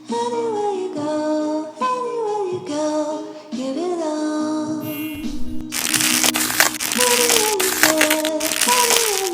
Anywhere you go, give it all. Anywhere you say, anywhere.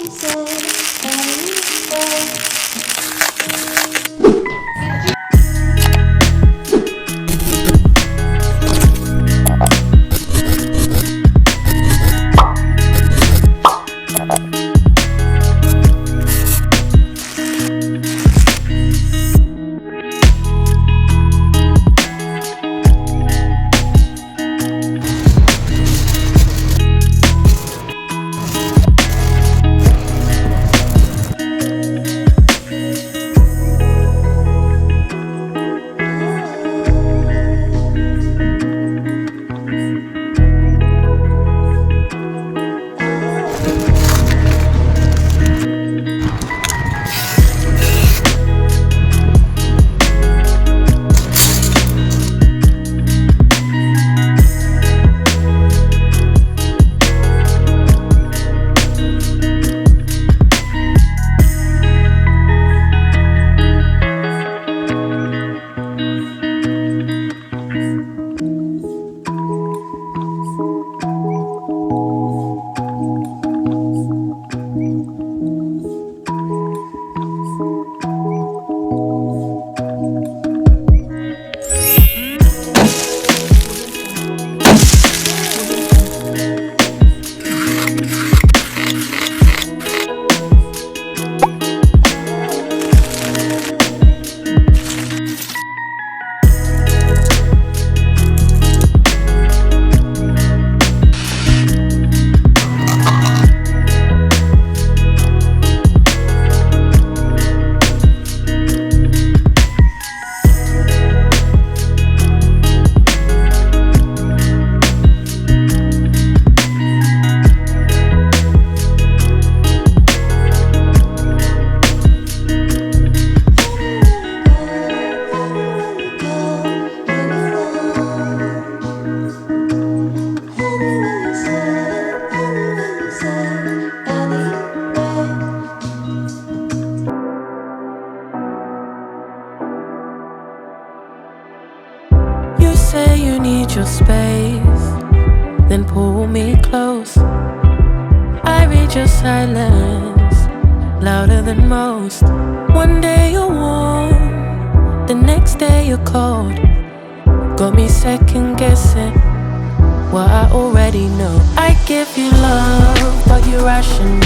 You say you need your space, then pull me close. I read your silence, louder than most. One day you're warm, the next day you're cold. Got me second guessing what I already know. I give you love, but you ration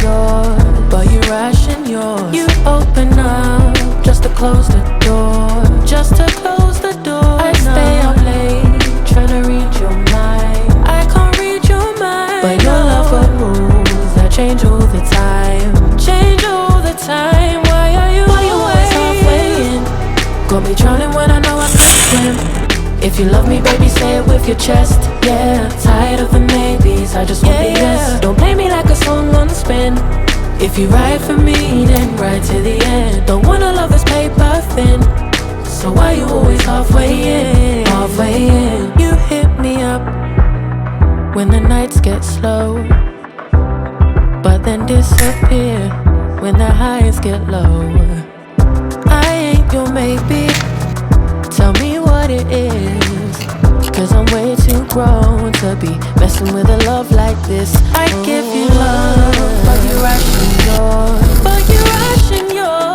yours. You open up just to close the door. Just to close the door. I stay up late, tryna read your mind. I can't read your mind, but your love got rules that change all the time. Change all the time. Why are you always halfway in? Got me drowning when I know I can't swim. If you love me, baby, say it with your chest. Yeah, tired of the maybes, I just want the yes. Don't play me like a song on spin. If you ride for me, then ride to the end. Don't wanna love this paper thin, so why you always halfway in? Halfway in. You hit me up when the nights get slow, but then disappear when the highs get low. I ain't your maybe, tell me what it is, cause I'm way too grown to be messing with a love like this. I give you love, but you ration yours.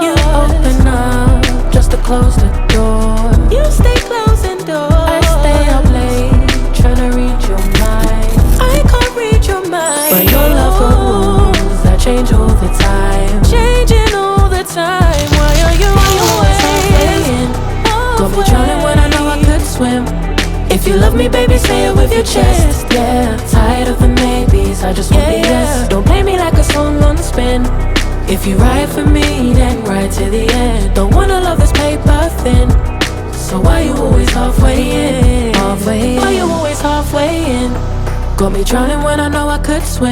You open up just to close the door. You stay closing doors. I stay up late, tryna read your mind. I can't read your mind, but your love got rules that change all the time. Changing all the time. Why are you always halfway in? Got me drowning when I know I could swim. If you love me, baby, say it with your chest. Yeah, tired of the maybes, I just want the yes. Don't play me like a song on spin. If you ride for me, then ride to the end. Don't wanna love this paper thin, so why you always halfway in? Halfway in. Why you always halfway in? Got me drowning when I know I could swim.